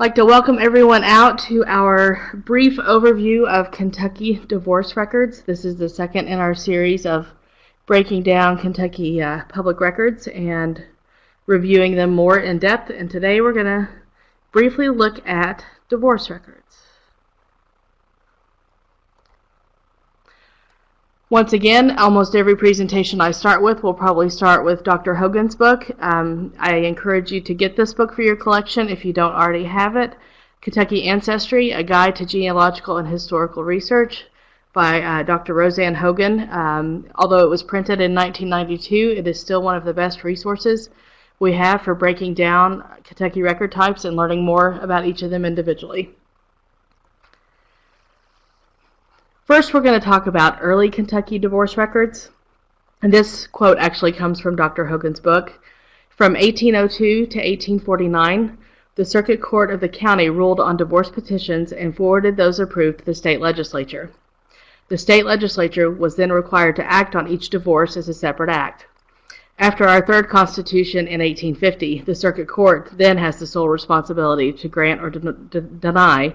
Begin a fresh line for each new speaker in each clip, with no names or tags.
I'd like to welcome everyone out to our brief overview of Kentucky divorce records. This is the second in our series of breaking down Kentucky public records and reviewing them more in depth. And today we're going to briefly look at divorce records. Once again, almost every presentation I start with will probably start with Dr. Hogan's book. I encourage you to get this book for your collection if you don't already have it. Kentucky Ancestry, A Guide to Genealogical and Historical Research by Dr. Roseanne Hogan. Although it was printed in 1992, it is still one of the best resources we have for breaking down Kentucky record types and learning more about each of them individually. First, we're going to talk about early Kentucky divorce records. And this quote actually comes from Dr. Hogan's book. From 1802 to 1849, the Circuit Court of the county ruled on divorce petitions and forwarded those approved to the state legislature. The state legislature was then required to act on each divorce as a separate act. After our third constitution in 1850, the Circuit Court then has the sole responsibility to grant or deny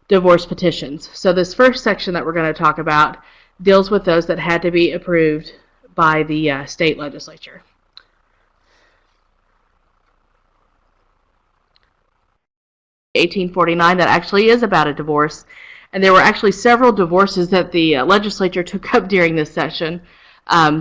divorce petitions. So this first section that we're going to talk about deals with those that had to be approved by the state legislature. In 1849, that actually is about a divorce, and there were actually several divorces that the legislature took up during this session.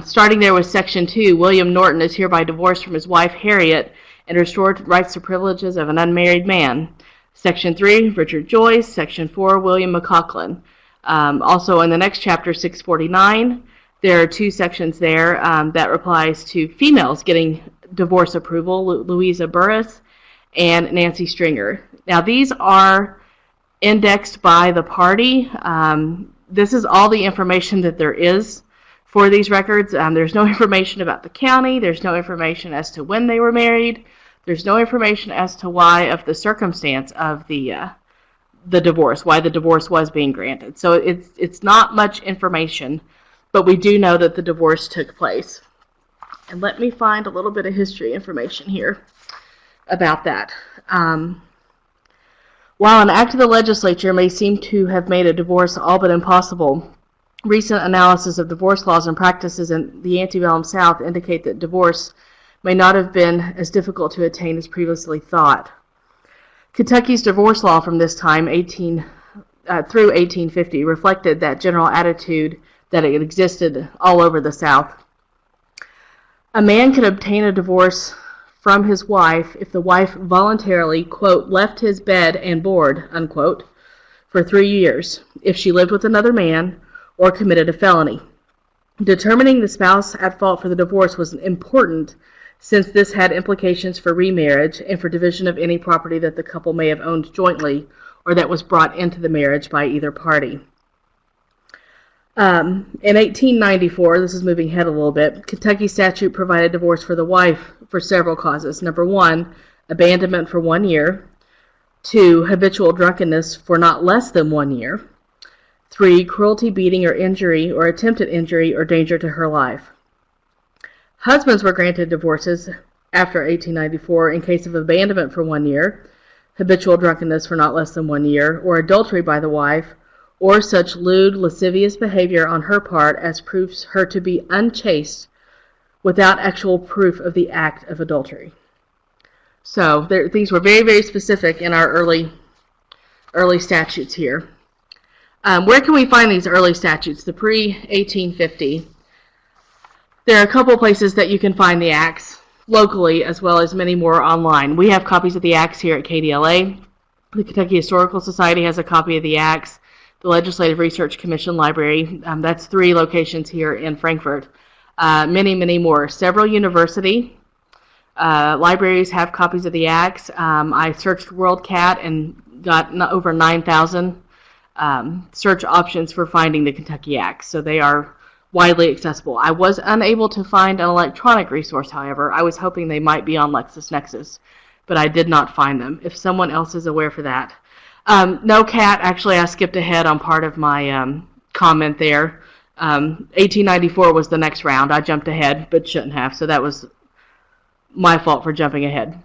Starting there with Section 2, William Norton is hereby divorced from his wife Harriet and restored rights to privileges of an unmarried man. Section 3, Richard Joyce. Section 4, William McLaughlin. Also in the next chapter, 649, there are two sections there that applies to females getting divorce approval, Louisa Burris and Nancy Stringer. Now these are indexed by the party. This is all the information that there is for these records. There's no information about the county. There's no information as to when they were married. There's no information as to why of the circumstance of the divorce, why the divorce was being granted. So it's not much information, but we do know that the divorce took place. And let me find a little bit of history information here about that. While an act of the legislature may seem to have made a divorce all but impossible, recent analysis of divorce laws and practices in the antebellum South indicate that divorce may not have been as difficult to attain as previously thought. Kentucky's divorce law from this time, through 1850, reflected that general attitude that it existed all over the South. A man could obtain a divorce from his wife if the wife voluntarily, quote, left his bed and board, unquote, for 3 years, if she lived with another man or committed a felony. Determining the spouse at fault for the divorce was important, since this had implications for remarriage and for division of any property that the couple may have owned jointly or that was brought into the marriage by either party. In 1894, this is moving ahead a little bit, Kentucky statute provided divorce for the wife for several causes. Number 1, abandonment for 1 year. 2, habitual drunkenness for not less than 1 year. 3, cruelty, beating, or injury, or attempted injury or danger to her life. Husbands were granted divorces after 1894 in case of abandonment for 1 year, habitual drunkenness for not less than 1 year, or adultery by the wife, or such lewd, lascivious behavior on her part as proves her to be unchaste without actual proof of the act of adultery. So things were very, very specific in our early statutes here. Where can we find these early statutes, the pre-1850? There are a couple places that you can find the acts locally, as well as many more online. We have copies of the acts here at KDLA. The Kentucky Historical Society has a copy of the acts. The Legislative Research Commission Library, that's 3 locations here in Frankfort. Many, many more. Several university libraries have copies of the acts. I searched WorldCat and got over 9,000 search options for finding the Kentucky Acts, so they are widely accessible. I was unable to find an electronic resource, however. I was hoping they might be on LexisNexis, but I did not find them. If someone else is aware for that. No, Cat, actually I skipped ahead on part of my comment there. 1894 was the next round. I jumped ahead, but shouldn't have, so that was my fault for jumping ahead.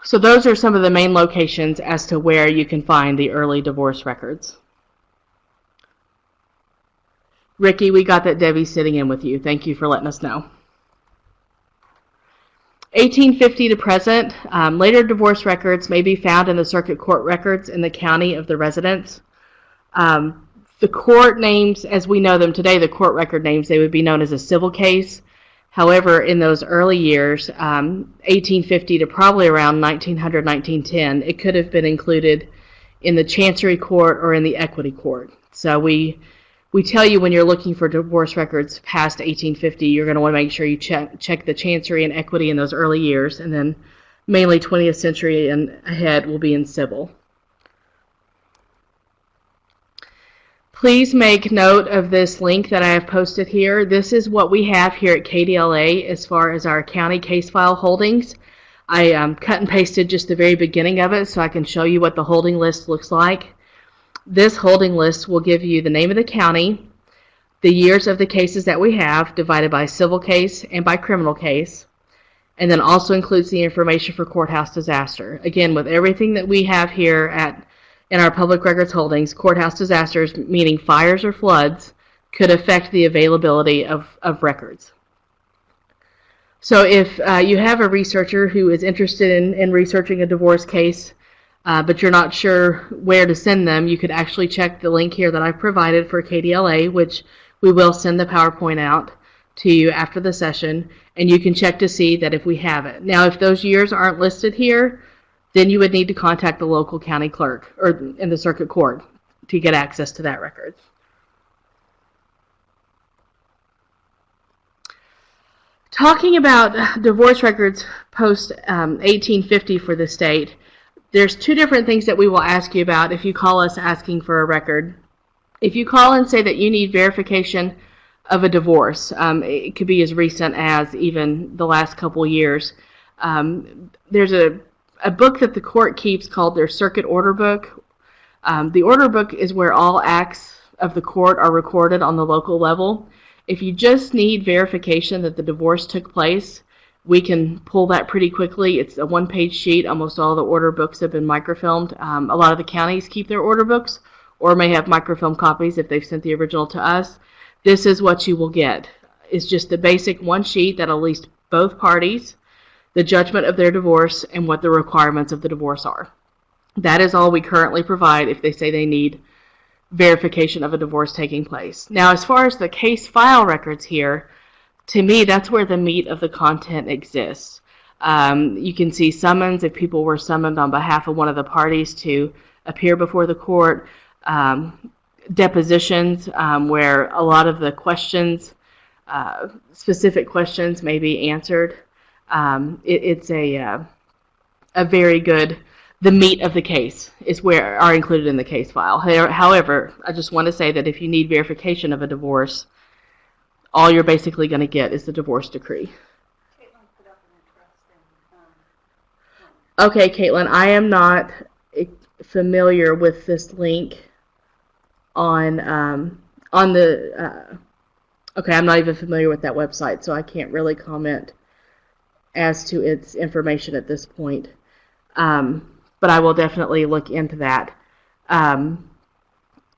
So those are some of the main locations as to where you can find the early divorce records. Ricky, we got that Debbie's sitting in with you. Thank you for letting us know. 1850 to present, later divorce records may be found in the circuit court records in the county of the residence. The court names, as we know them today, the court record names, they would be known as a civil case. However, in those early years, 1850 to probably around 1900, 1910, it could have been included in the chancery court or in the equity court. So we tell you when you're looking for divorce records past 1850, you're going to want to make sure you check the chancery and equity in those early years, and then mainly 20th century and ahead will be in civil. Please make note of this link that I have posted here. This is what we have here at KDLA as far as our county case file holdings. I cut and pasted just the very beginning of it so I can show you what the holding list looks like. This holding list will give you the name of the county, the years of the cases that we have divided by civil case and by criminal case, and then also includes the information for courthouse disaster. Again, with everything that we have here in our public records holdings, courthouse disasters, meaning fires or floods, could affect the availability of records. So if you have a researcher who is interested in researching a divorce case, but you're not sure where to send them, you could actually check the link here that I've provided for KDLA, which we will send the PowerPoint out to you after the session, and you can check to see that if we have it. Now, if those years aren't listed here, then you would need to contact the local county clerk or in the circuit court to get access to that record. Talking about divorce records post 1850 for the state, there's two different things that we will ask you about if you call us asking for a record. If you call and say that you need verification of a divorce, it could be as recent as even the last couple years. There's a book that the court keeps called their circuit order book. The order book is where all acts of the court are recorded on the local level. If you just need verification that the divorce took place, we can pull that pretty quickly. It's a one-page sheet. Almost all the order books have been microfilmed. A lot of the counties keep their order books or may have microfilm copies if they've sent the original to us. This is what you will get. It's just the basic one sheet that'll list both parties, the judgment of their divorce, and what the requirements of the divorce are. That is all we currently provide if they say they need verification of a divorce taking place. Now, as far as the case file records here, to me, that's where the meat of the content exists. You can see summons if people were summoned on behalf of one of the parties to appear before the court, depositions where a lot of the questions, specific questions may be answered. It's a very good, the meat of the case is where are included in the case file. However, I just want to say that if you need verification of a divorce, all you're basically going to get is the divorce decree.
Caitlin put up an interesting
Okay, Caitlin, I am not familiar with this link on the. Okay, I'm not even familiar with that website, so I can't really comment as to its information at this point. But I will definitely look into that.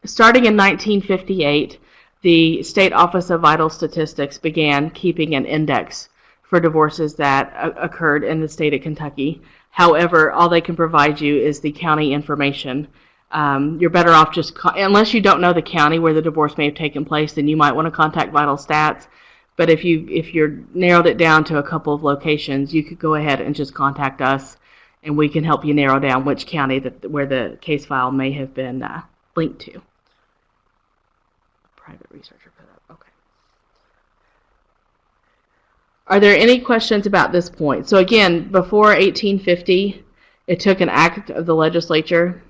Starting in 1958, the State Office of Vital Statistics began keeping an index for divorces that occurred in the state of Kentucky. However, all they can provide you is the county information. You're better off just, unless you don't know the county where the divorce may have taken place, then you might want to contact Vital Stats. But if you're narrowed it down to a couple of locations, you could go ahead and just contact us, and we can help you narrow down which county where the case file may have been linked to. Private researcher put up. Okay. Are there any questions about this point? So again, before 1850, it took an act of the legislature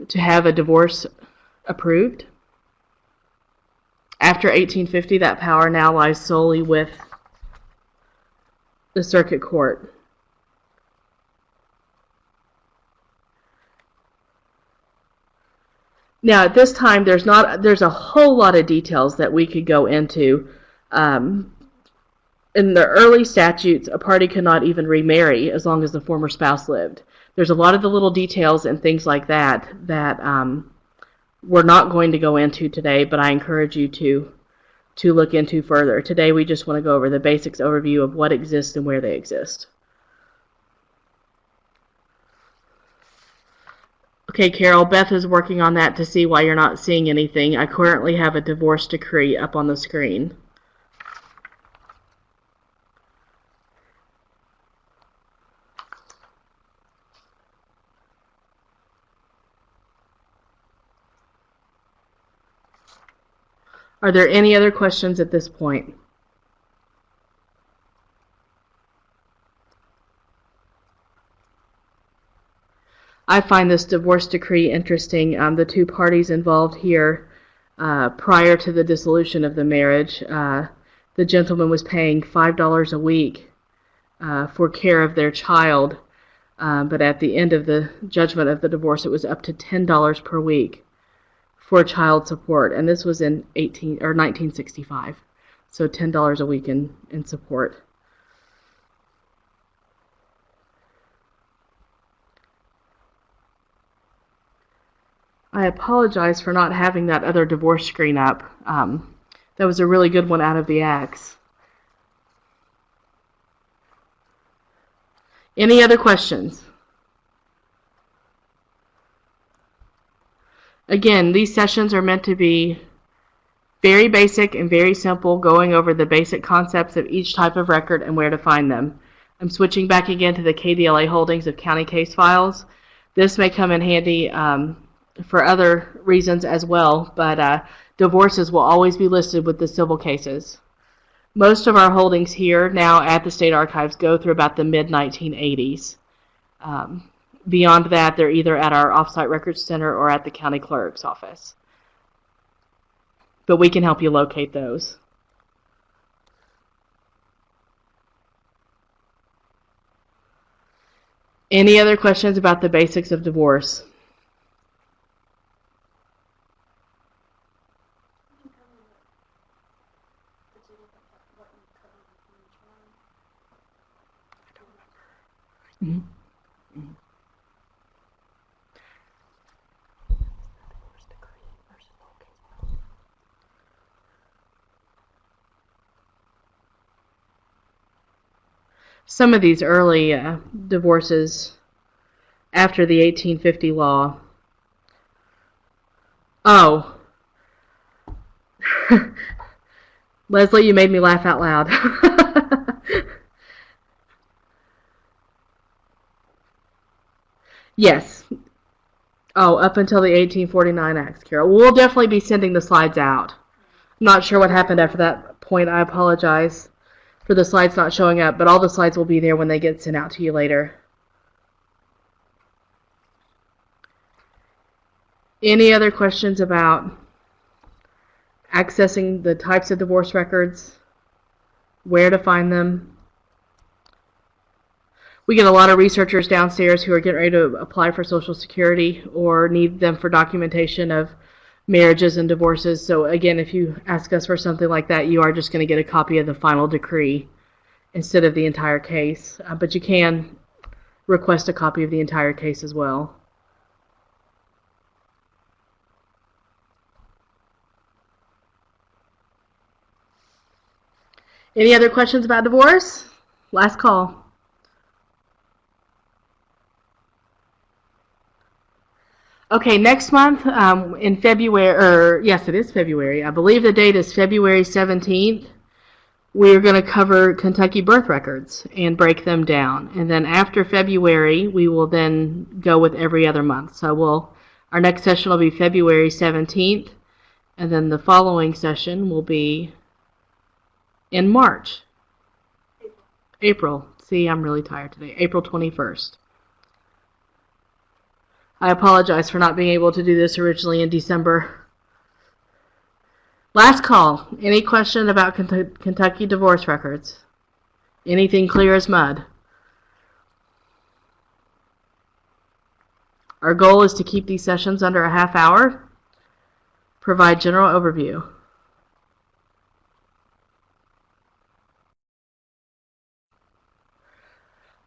to have a divorce approved. After 1850, that power now lies solely with the circuit court. Now, at this time, there's a whole lot of details that we could go into in the early statutes, a party could not even remarry as long as the former spouse lived. There's a lot of the little details and things like that that we're not going to go into today, but I encourage you to look into further. Today we just want to go over the basics overview of what exists and where they exist. Okay, Carol, Beth is working on that to see why you're not seeing anything. I currently have a divorce decree up on the screen. Are there any other questions at this point? I find this divorce decree interesting. The two parties involved here, prior to the dissolution of the marriage, the gentleman was paying $5 a week for care of their child, but at the end of the judgment of the divorce, it was up to $10 per week for child support, and this was in 1965, so $10 a week in support. I apologize for not having that other divorce screen up. That was a really good one out of the axe. Any other questions? Again, these sessions are meant to be very basic and very simple, going over the basic concepts of each type of record and where to find them. I'm switching back again to the KDLA holdings of county case files. This may come in handy for other reasons as well, but divorces will always be listed with the civil cases. Most of our holdings here now at the State Archives go through about the mid-1980s. Beyond that, they're either at our Offsite Records Center or at the county clerk's office. But we can help you locate those. Any other questions about the basics of divorce? Mm-hmm. Some of these early divorces after the 1850 law. Oh. Leslie, you made me laugh out loud. Yes. Oh, up until the 1849 Acts, Carol. We'll definitely be sending the slides out. I'm not sure what happened after that point. I apologize for the slides not showing up, but all the slides will be there when they get sent out to you later. Any other questions about accessing the types of divorce records, where to find them? We get a lot of researchers downstairs who are getting ready to apply for Social Security or need them for documentation of marriages and divorces. So again, if you ask us for something like that, you are just going to get a copy of the final decree instead of the entire case. But you can request a copy of the entire case as well. Any other questions about divorce? Last call. Okay, next month in February, or yes, it is February. I believe the date is February 17th. We're going to cover Kentucky birth records and break them down. And then after February, we will then go with every other month. So our next session will be February 17th, and then the following session will be in March. April. See, I'm really tired today. April 21st. I apologize for not being able to do this originally in December. Last call. Any question about Kentucky divorce records? Anything clear as mud? Our goal is to keep these sessions under a half hour, provide general overview.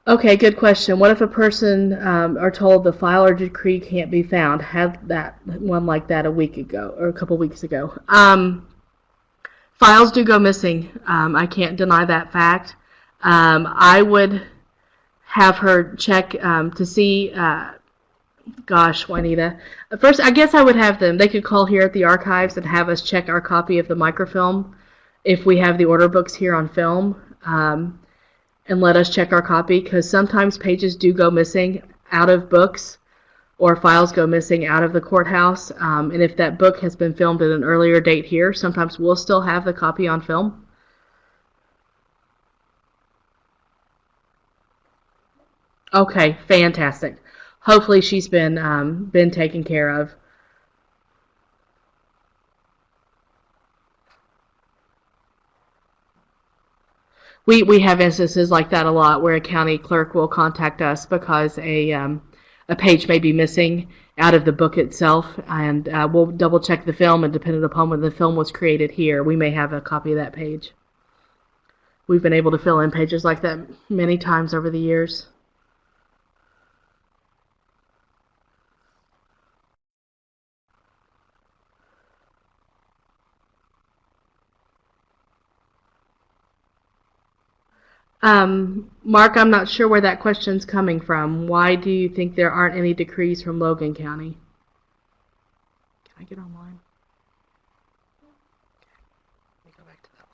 Okay, good question. What if a person are told the file or decree can't be found? Had that one like that a week ago or a couple weeks ago. Files do go missing. I can't deny that fact. I would have her check to see. Gosh, Juanita. First, I guess I would have them. They could call here at the archives and have us check our copy of the microfilm if we have the order books here on film. And let us check our copy, because sometimes pages do go missing out of books or files go missing out of the courthouse. And if that book has been filmed at an earlier date here, sometimes we'll still have the copy on film. Okay, fantastic. Hopefully she's been taken care of. We have instances like that a lot where a county clerk will contact us because a page may be missing out of the book itself, and we'll double check the film, and depending upon when the film was created here, we may have a copy of that page. We've been able to fill in pages like that many times over the years. Mark, I'm not sure where that question's coming from. Why do you think there aren't any decrees from Logan County? Can I get online? Let me go back to that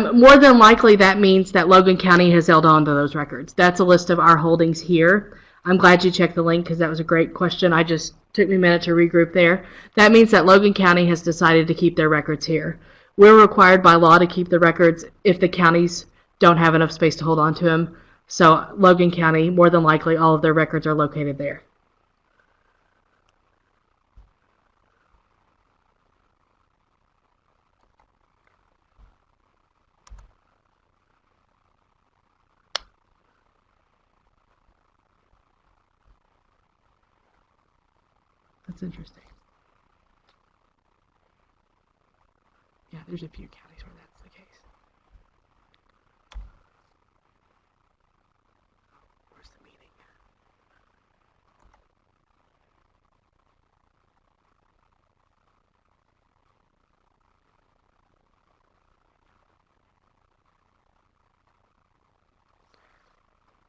list. More than likely, that means that Logan County has held on to those records. That's a list of our holdings here. I'm glad you checked the link because that was a great question. I just took me a minute to regroup there. That means that Logan County has decided to keep their records here. We're required by law to keep the records if the counties don't have enough space to hold on to them. So Logan County, more than likely, all of their records are located there. That's interesting. Yeah, there's a few counties where that's the case. Where's the meeting?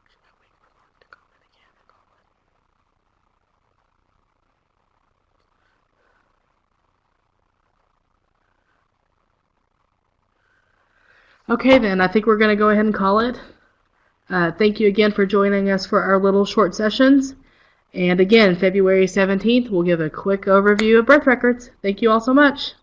Should I wait for Mark to comment again or call it? Okay, then I think we're going to go ahead and call it. Thank you again for joining us for our little short sessions. And again, February 17th, we'll give a quick overview of birth records. Thank you all so much.